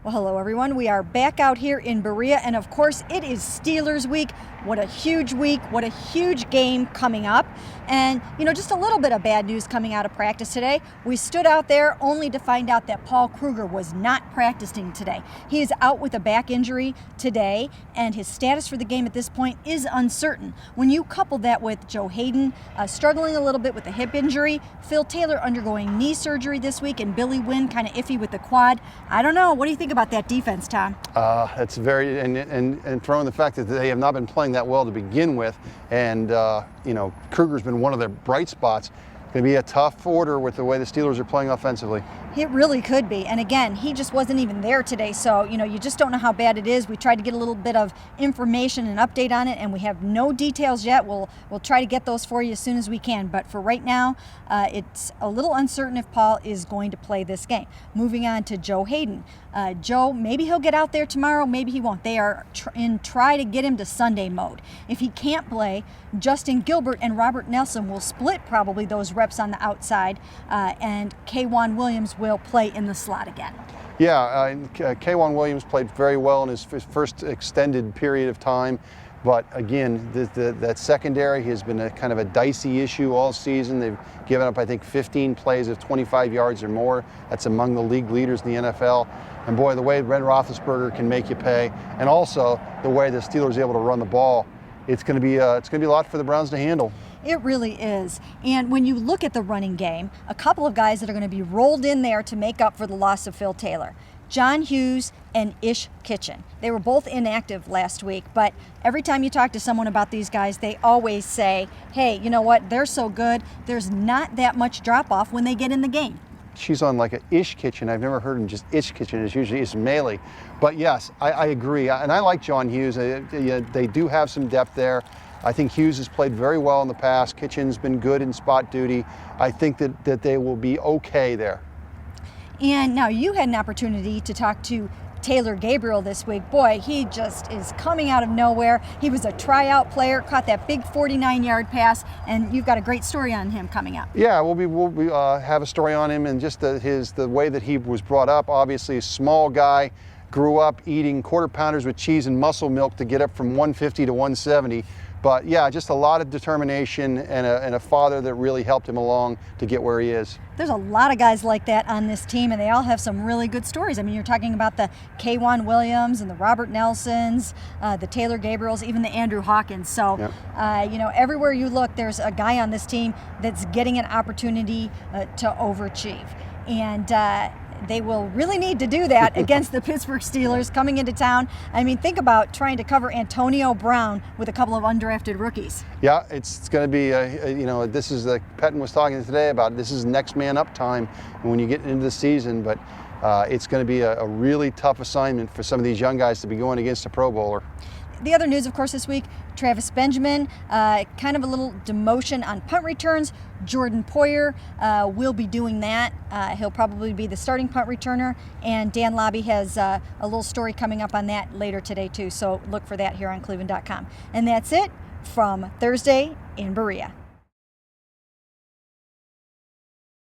Well, hello everyone. We are back out here in Berea, and of course it is Steelers week. What a huge week, what a huge game coming up. And just a little bit of bad news coming out of practice today. We stood out there only to find out that Paul Kruger was not practicing today. He is out with a back injury today, and his status for the game at this point is uncertain. When you couple that with Joe Hayden struggling a little bit with a hip injury, Phil Taylor undergoing knee surgery this week, and Billy Wynn kind of iffy with the quad, I don't know. What do you think about that defense, Tom? That's very, and throwing the fact that they have not been playing that well to begin with, and Kruger's been one of their bright spots. It's going to be a tough order with the way the Steelers are playing offensively. It really could be. And again, he just wasn't even there today. So, you just don't know how bad it is. We tried to get a little bit of information and update on it, and we have no details yet. We'll try to get those for you as soon as we can. But for right now, it's a little uncertain if Paul is going to play this game. Moving on to Joe Hayden. Joe, maybe he'll get out there tomorrow, maybe he won't. They are try to get him to Sunday mode. If he can't play, Justin Gilbert and Robert Nelson will split probably those reps on the outside, and K'Wan Williams will play in the slot again. Yeah, K'Wan Williams played very well in his first extended period of time. But again, that secondary has been a kind of a dicey issue all season. They've given up, I think, 15 plays of 25 yards or more. That's among the league leaders in the NFL. And boy, the way Ben Roethlisberger can make you pay, and also the way the Steelers are able to run the ball, it's going to be a lot for the Browns to handle. It really is. And when you look at the running game, a couple of guys that are going to be rolled in there to make up for the loss of Phil Taylor. John Hughes and Ish Kitchen. They were both inactive last week, but every time you talk to someone about these guys, they always say, hey, you know what, they're so good, there's not that much drop-off when they get in the game. She's on like an Ish Kitchen. I've never heard him just Ish Kitchen. It's usually Ismaili. But yes, I agree. And I like John Hughes. They do have some depth there. I think Hughes has played very well in the past. Kitchen's been good in spot duty. I think that they will be okay there. And now you had an opportunity to talk to Taylor Gabriel this week. Boy, he just is coming out of nowhere. He was a tryout player, caught that big 49-yard pass, and you've got a great story on him coming up. Yeah, we'll have a story on him, and just the way that he was brought up. Obviously, a small guy, grew up eating quarter pounders with cheese and muscle milk to get up from 150 to 170. But yeah, just a lot of determination and a father that really helped him along to get where he is. There's a lot of guys like that on this team, and they all have some really good stories. I mean, you're talking about the K'Wan Williams and the Robert Nelsons, the Taylor Gabriels, even the Andrew Hawkins. So, yep. Everywhere you look, there's a guy on this team that's getting an opportunity to overachieve. And they will really need to do that against the Pittsburgh Steelers coming into town. I mean, think about trying to cover Antonio Brown with a couple of undrafted rookies. Yeah, it's going to be, this is Petten was talking today about this is next man up time when you get into the season, but it's going to be a really tough assignment for some of these young guys to be going against a Pro Bowler. The other news, of course, this week, Travis Benjamin, kind of a little demotion on punt returns. Jordan Poyer will be doing that. He'll probably be the starting punt returner. And Dan Lobby has a little story coming up on that later today, too. So look for that here on cleveland.com. And that's it from Thursday in Berea.